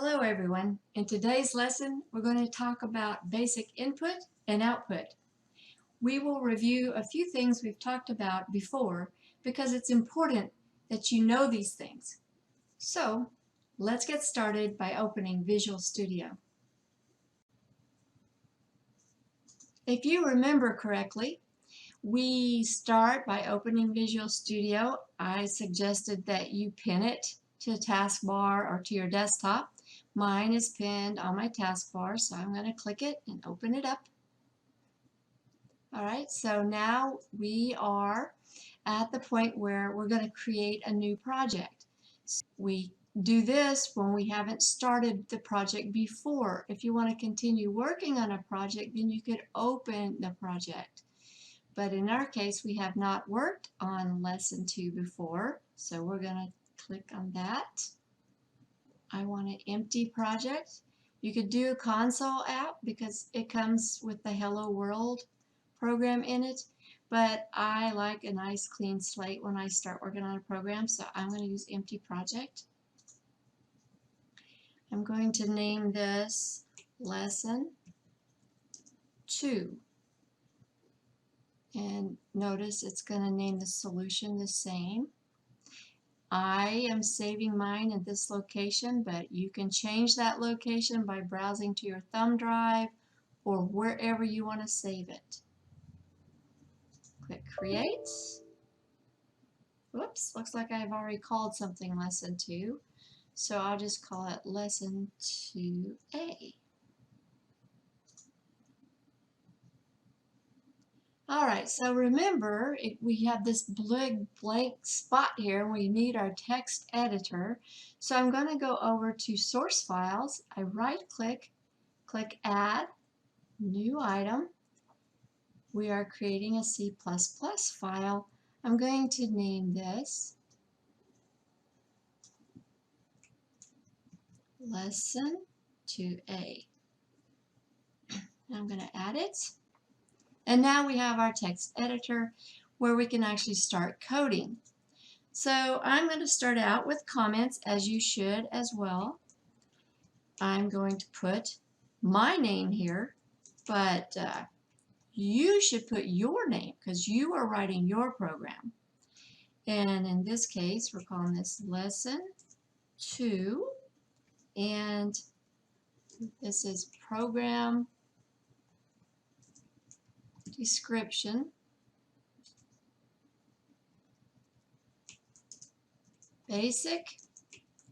Hello everyone. In today's lesson, we're going to talk about basic input and output. We will review a few things we've talked about before because it's important that you know these things. So let's get started by opening Visual Studio. If you remember correctly, we start by opening Visual Studio. I suggested that you pin it to a taskbar or to your desktop. Mine is pinned on my taskbar, so I'm going to click it and open it up. All right, so now we are at the point where we're going to create a new project. We do this when we haven't started the project before. If you want to continue working on a project, then you could open the project. But in our case, we have not worked on lesson 2 before, so we're going to click on that. I want an empty project. You could do a console app because it comes with the Hello World program in it, but I like a nice clean slate when I start working on a program, so I'm going to use empty project. I'm going to name this lesson 2. And notice it's going to name the solution the same. I am saving mine in this location, but you can change that location by browsing to your thumb drive or wherever you want to save it. Click Create. Whoops, looks like I've already called something lesson 2. So I'll just call it lesson 2A. All right, so remember, we have this blank spot here, and we need our text editor. So I'm going to go over to Source Files. I right-click, click Add, New Item. We are creating a C++ file. I'm going to name this Lesson 2A. I'm going to add it. And now we have our text editor where we can actually start coding. So I'm going to start out with comments, as you should as well. I'm going to put my name here, but you should put your name because you are writing your program. And in this case, we're calling this lesson 2, and this is program description, basic,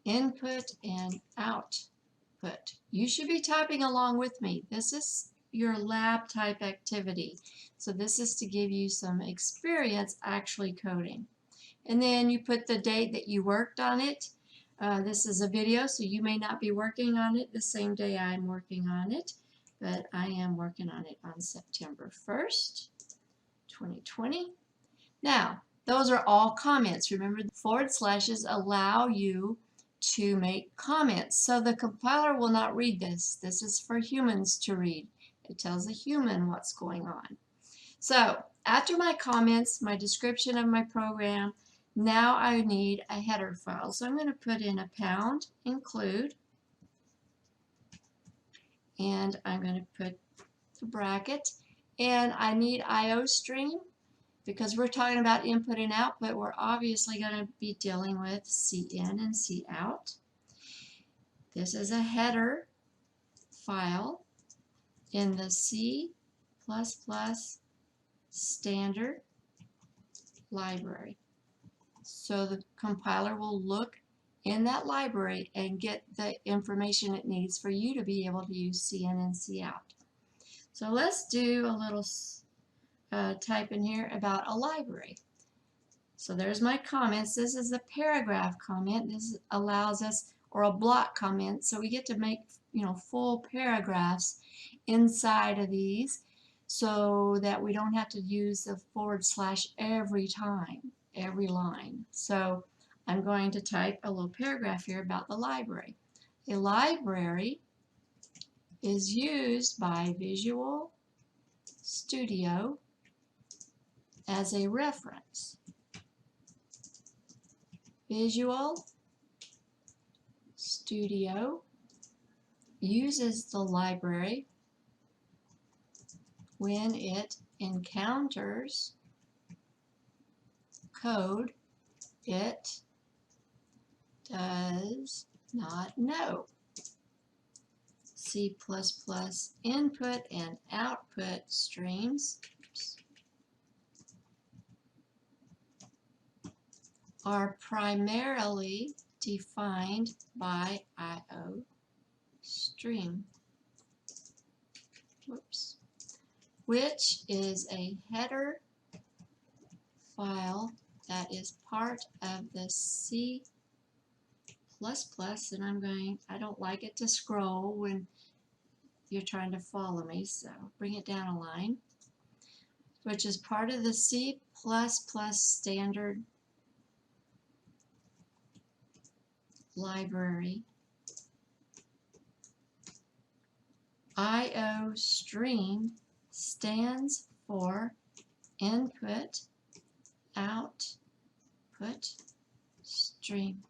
input, and output. You should be typing along with me. This is your lab type activity. So this is to give you some experience actually coding. And then you put the date that you worked on it. This is a video, so you may not be working on it the same day I'm working on it, but I am working on it on September 1st, 2020. Now, those are all comments. Remember, the forward slashes allow you to make comments. So the compiler will not read this. This is for humans to read. It tells a human what's going on. So after my comments, my description of my program, now I need a header file. So I'm going to put in a pound include, and I'm going to put the bracket, and I need IOStream. Because we're talking about input and output, we're obviously going to be dealing with CIN and COUT. This is a header file in the C++ standard library. So the compiler will look in that library and get the information it needs for you to be able to use CIN and COUT. So let's do a little type in here about a library. So there's my comments. This is a paragraph comment. This allows us, or a block comment, so we get to make, full paragraphs inside of these so that we don't have to use the forward slash every time, every line. So I'm going to type a little paragraph here about the library. A library is used by Visual Studio as a reference. Visual Studio uses the library when it encounters code it does not know. C++ input and output streams are primarily defined by IO stream, which is a header file that is part of the C++, and I don't like it to scroll when you're trying to follow me, so bring it down a line, which is part of the C++ standard library. IO stream stands for input output stream.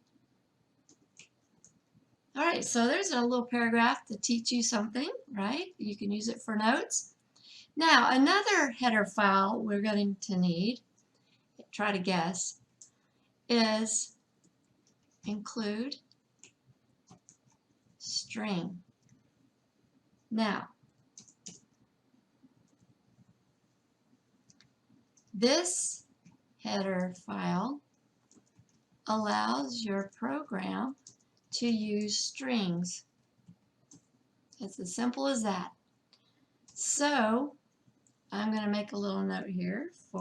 All right, so there's a little paragraph to teach you something, right? You can use it for notes. Now, another header file we're going to need, try to guess, is include string. Now, this header file allows your program to use strings. It's as simple as that. So I'm going to make a little note here, /.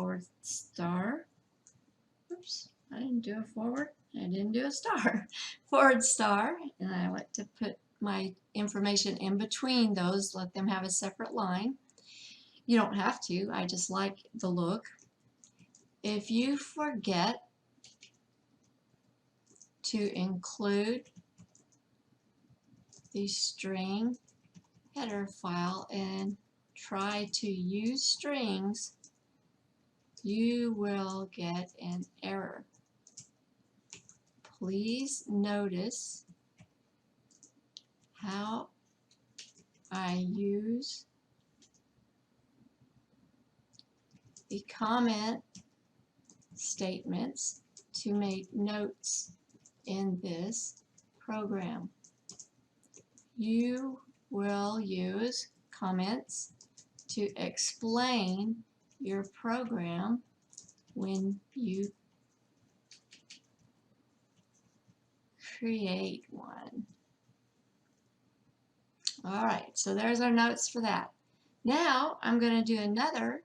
Oops, I didn't do a forward. I didn't do a star. /, and I like to put my information in between those, let them have a separate line. You don't have to, I just like the look. If you forget to include the string header file and try to use strings, you will get an error. Please notice how I use the comment statements to make notes in this program. You will use comments to explain your program when you create one. All right, so there's our notes for that. Now I'm going to do another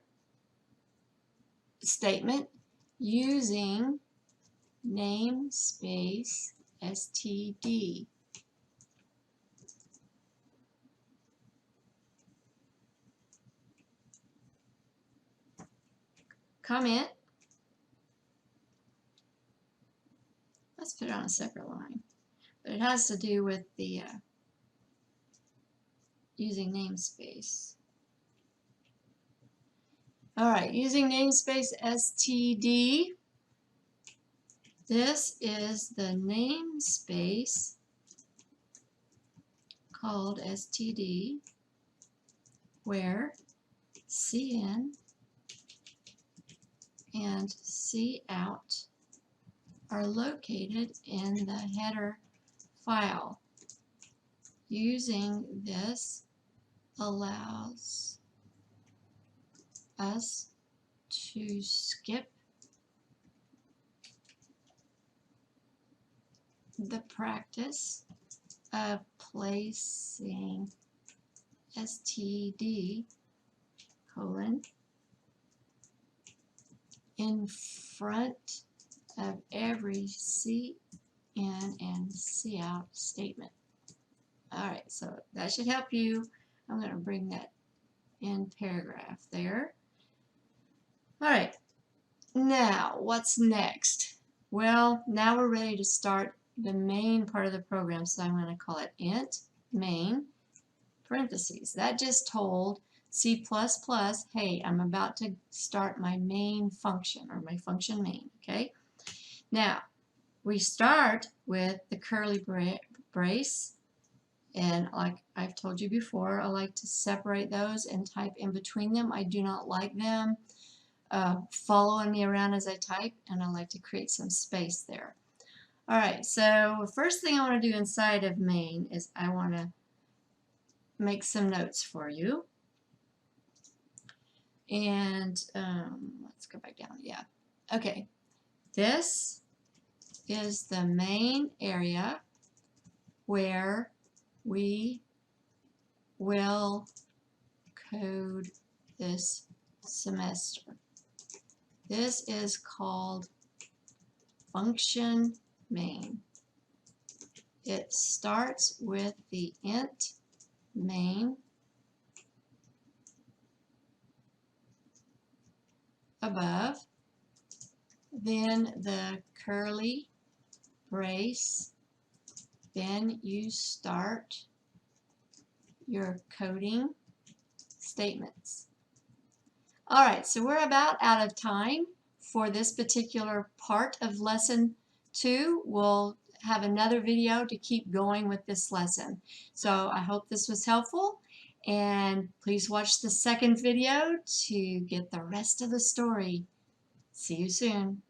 statement using namespace std. Comment. Let's put it on a separate line. But it has to do with the using namespace. All right, using namespace std. This is the namespace called std where cin and cout are located in the header file. Using this allows us to skip the practice of placing std : in front of every cin and cout statement. All right, so that should help you. I'm going to bring that in paragraph there. All right, now what's next? Well, now we're ready to start the main part of the program, so I'm going to call it int main parentheses. That just told C++, hey, I'm about to start my main function, or my function main, okay? Now, we start with the curly brace, And like I've told you before, I like to separate those and type in between them. I do not like them following me around as I type, and I like to create some space there. All right, so the first thing I want to do inside of main is I want to make some notes for you. And let's go back down. Yeah. Okay. This is the main area where we will code this semester. This is called function main. It starts with the int main above, then the curly brace, then you start your coding statements. All right, so we're about out of time for this particular part of lesson 2. We'll have another video to keep going with this lesson. So I hope this was helpful, and please watch the second video to get the rest of the story. See you soon.